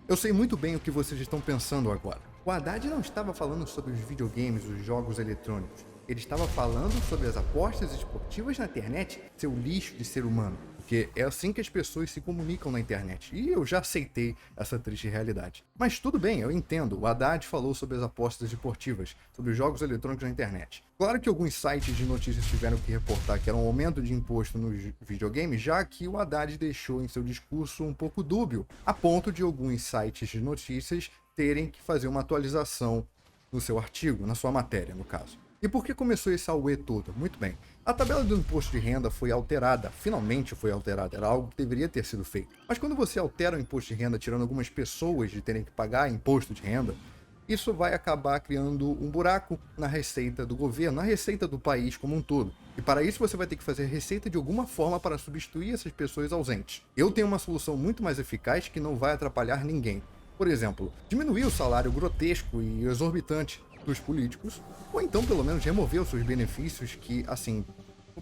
Eu sei muito bem o que vocês estão pensando agora. O Haddad não estava falando sobre os videogames, os jogos eletrônicos. Ele estava falando sobre as apostas esportivas na internet, seu lixo de ser humano. Porque é assim que as pessoas se comunicam na internet. E eu já aceitei essa triste realidade. Mas tudo bem, eu entendo. O Haddad falou sobre as apostas esportivas, sobre os jogos eletrônicos na internet. Claro que alguns sites de notícias tiveram que reportar que era um aumento de imposto nos videogames, já que o Haddad deixou em seu discurso um pouco dúbio, a ponto de alguns sites de notícias terem que fazer uma atualização no seu artigo, na sua matéria, no caso. E por que começou esse auê todo? Muito bem. A tabela do imposto de renda foi alterada, finalmente foi alterada, era algo que deveria ter sido feito. Mas quando você altera o imposto de renda, tirando algumas pessoas de terem que pagar imposto de renda, isso vai acabar criando um buraco na receita do governo, na receita do país como um todo. E para isso você vai ter que fazer receita de alguma forma para substituir essas pessoas ausentes. Eu tenho uma solução muito mais eficaz que não vai atrapalhar ninguém. Por exemplo, diminuir o salário grotesco e exorbitante dos políticos, ou então pelo menos remover os seus benefícios que, assim,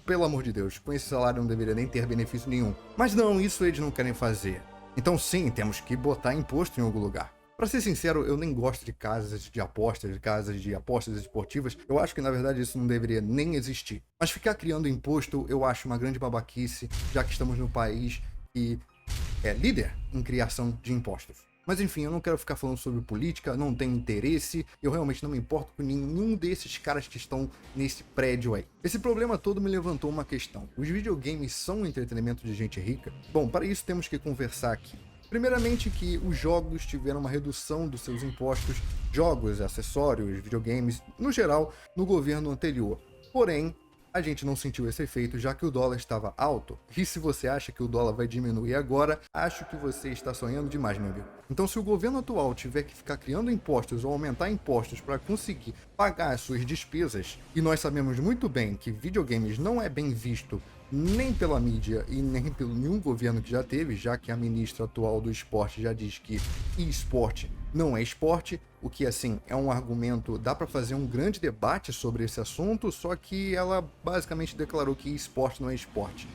pelo amor de Deus, com esse salário não deveria nem ter benefício nenhum. Mas não, isso eles não querem fazer. Então sim, temos que botar imposto em algum lugar. Pra ser sincero, eu nem gosto de casas de apostas esportivas. Eu acho que na verdade isso não deveria nem existir. Mas ficar criando imposto eu acho uma grande babaquice, já que estamos no país que é líder em criação de impostos. Mas enfim, eu não quero ficar falando sobre política, não tenho interesse, eu realmente não me importo com nenhum desses caras que estão nesse prédio aí. Esse problema todo me levantou uma questão. Os videogames são um entretenimento de gente rica? Bom, para isso temos que conversar aqui. Primeiramente que os jogos tiveram uma redução dos seus impostos, jogos, acessórios, videogames, no geral, no governo anterior. Porém, a gente não sentiu esse efeito, já que o dólar estava alto. E se você acha que o dólar vai diminuir agora, acho que você está sonhando demais, meu amigo. Então, se o governo atual tiver que ficar criando impostos ou aumentar impostos para conseguir pagar as suas despesas, e nós sabemos muito bem que videogames não é bem visto nem pela mídia e nem pelo nenhum governo que já teve, já que a ministra atual do esporte já diz que esporte não é esporte, o que assim é um argumento, dá para fazer um grande debate sobre esse assunto, só que ela basicamente declarou que esporte não é esporte.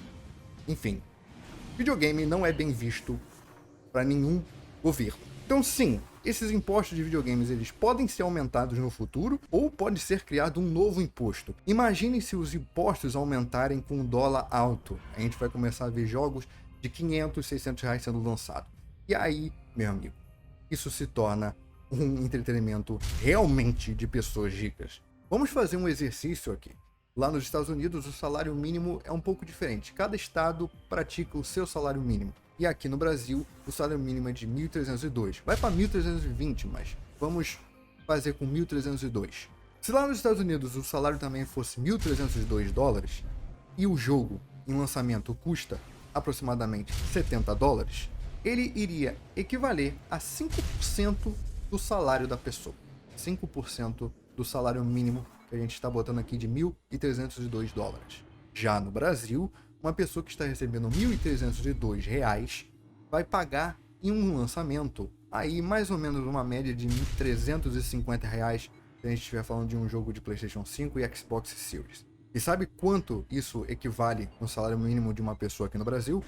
Enfim, videogame não é bem visto para nenhum governo. Então sim, esses impostos de videogames eles podem ser aumentados no futuro ou pode ser criado um novo imposto. Imagine se os impostos aumentarem com o dólar alto. A gente vai começar a ver jogos de 500, 600 reais sendo lançados. E aí, meu amigo, isso se torna um entretenimento realmente de pessoas ricas. Vamos fazer um exercício aqui. Lá nos Estados Unidos, o salário mínimo é um pouco diferente. Cada estado pratica o seu salário mínimo. E aqui no Brasil, o salário mínimo é de 1.302. Vai para 1.320, mas vamos fazer com 1.302. Se lá nos Estados Unidos o salário também fosse 1.302 dólares e o jogo em lançamento custa aproximadamente 70 dólares, ele iria equivaler a 5% do salário da pessoa. 5% do salário mínimo que a gente está botando aqui de 1.302 dólares. Já no Brasil, uma pessoa que está recebendo 1.302 reais vai pagar em um lançamento aí mais ou menos uma média de 1.350 reais se a gente estiver falando de um jogo de PlayStation 5 e Xbox Series. E sabe quanto isso equivale no salário mínimo de uma pessoa aqui no Brasil?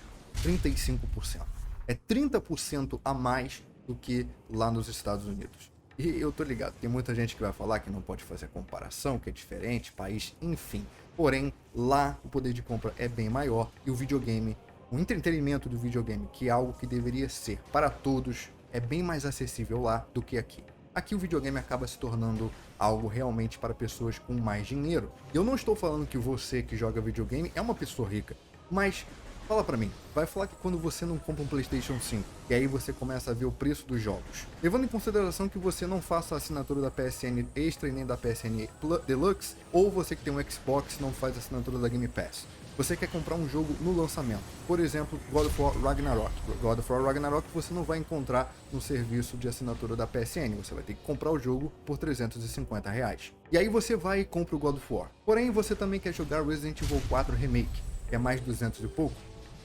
35%. É 30% a mais do que lá nos Estados Unidos. E eu tô ligado, tem muita gente que vai falar que não pode fazer comparação, que é diferente, país, enfim. Porém, lá o poder de compra é bem maior e o videogame, o entretenimento do videogame, que é algo que deveria ser para todos, é bem mais acessível lá do que aqui. Aqui o videogame acaba se tornando algo realmente para pessoas com mais dinheiro. E eu não estou falando que você que joga videogame é uma pessoa rica, mas fala pra mim, vai falar que quando você não compra um PlayStation 5 e aí você começa a ver o preço dos jogos, levando em consideração que você não faça a assinatura da PSN Extra e nem da PSN Deluxe, ou você que tem um Xbox não faz a assinatura da Game Pass, você quer comprar um jogo no lançamento, por exemplo, God of War Ragnarok. God of War Ragnarok você não vai encontrar no serviço de assinatura da PSN, você vai ter que comprar o jogo por 350 reais. E aí você vai e compra o God of War. Porém, você também quer jogar Resident Evil 4 Remake, que é mais 200 e pouco.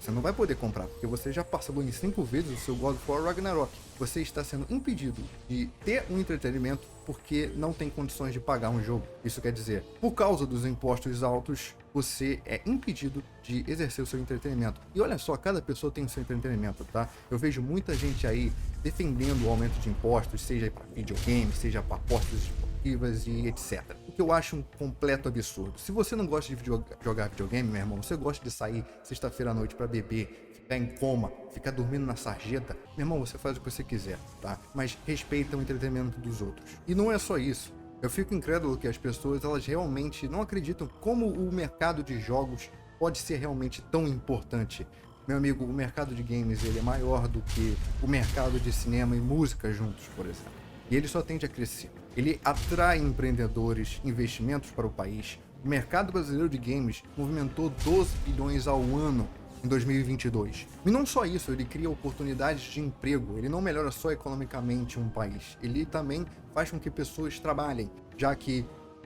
Você não vai poder comprar, porque você já parcelou em 5 vezes o seu God of War Ragnarok. Você está sendo impedido de ter um entretenimento porque não tem condições de pagar um jogo. Isso quer dizer, por causa dos impostos altos, você é impedido de exercer o seu entretenimento. E olha só, cada pessoa tem o seu entretenimento, tá? Eu vejo muita gente aí defendendo o aumento de impostos, seja para videogame, seja para apostas esportivas e etc. O que eu acho um completo absurdo. Se você não gosta de jogar videogame, meu irmão, você gosta de sair sexta-feira à noite para beber, ficar em coma, ficar dormindo na sarjeta, meu irmão, você faz o que você quiser, tá? Mas respeita o entretenimento dos outros. E não é só isso. Eu fico incrédulo que as pessoas, elas realmente não acreditam como o mercado de jogos pode ser realmente tão importante. Meu amigo, o mercado de games, ele é maior do que o mercado de cinema e música juntos, por exemplo. E ele só tende a crescer. Ele atrai empreendedores, investimentos para o país. O mercado brasileiro de games movimentou 12 bilhões ao ano em 2022. E não só isso, ele cria oportunidades de emprego, ele não melhora só economicamente um país, ele também faz com que pessoas trabalhem, já que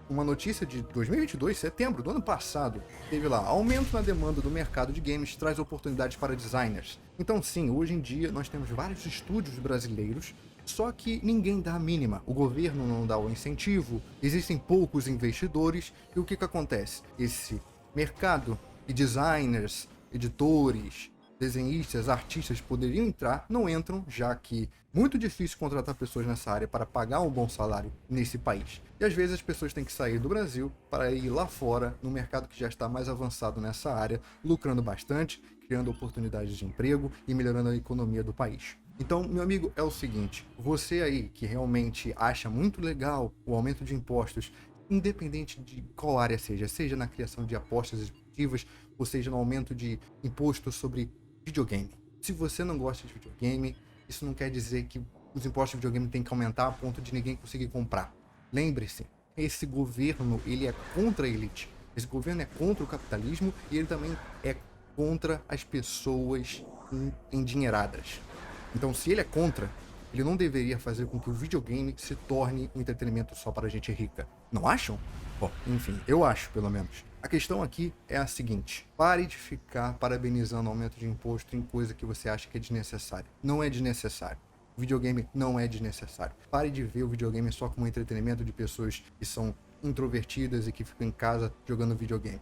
uma notícia de 2022, setembro do ano passado, teve lá, aumento na demanda do mercado de games traz oportunidades para designers. Então sim, hoje em dia nós temos vários estúdios brasileiros, só que ninguém dá a mínima, o governo não dá o incentivo, existem poucos investidores, e o que acontece? Esse mercado de designers, editores, desenhistas, artistas poderiam entrar, não entram, já que muito difícil contratar pessoas nessa área para pagar um bom salário nesse país. E às vezes as pessoas têm que sair do Brasil para ir lá fora, no mercado que já está mais avançado nessa área, lucrando bastante, criando oportunidades de emprego e melhorando a economia do país. Então, meu amigo, é o seguinte, você aí que realmente acha muito legal o aumento de impostos, independente de qual área seja na criação de apostas esportivas, ou seja, no aumento de imposto sobre videogame. Se você não gosta de videogame, isso não quer dizer que os impostos de videogame têm que aumentar a ponto de ninguém conseguir comprar. Lembre-se, esse governo, ele é contra a elite. Esse governo é contra o capitalismo e ele também é contra as pessoas endinheiradas. Então, se ele é contra, ele não deveria fazer com que o videogame se torne um entretenimento só para gente rica. Não acham? Bom, enfim, eu acho, pelo menos. A questão aqui é a seguinte: pare de ficar parabenizando o aumento de imposto em coisa que você acha que é desnecessária. Não é desnecessário. O videogame não é desnecessário. Pare de ver o videogame só como um entretenimento de pessoas que são introvertidas e que ficam em casa jogando videogame.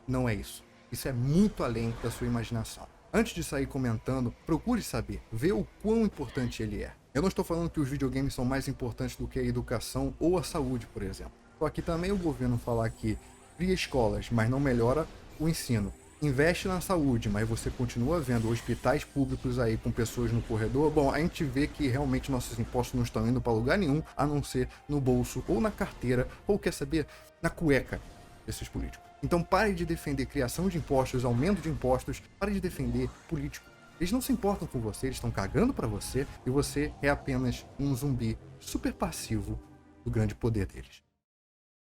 Não é isso. Isso é muito além da sua imaginação. Antes de sair comentando, procure saber, ver o quão importante ele é. Eu não estou falando que os videogames são mais importantes do que a educação ou a saúde, por exemplo. Só que também o governo falar que cria escolas, mas não melhora o ensino. Investe na saúde, mas você continua vendo hospitais públicos aí com pessoas no corredor. Bom, a gente vê que realmente nossos impostos não estão indo para lugar nenhum, a não ser no bolso ou na carteira, ou quer saber, na cueca desses políticos. Então pare de defender criação de impostos, aumento de impostos, pare de defender políticos. Eles não se importam com você, eles estão cagando para você e você é apenas um zumbi super passivo do grande poder deles.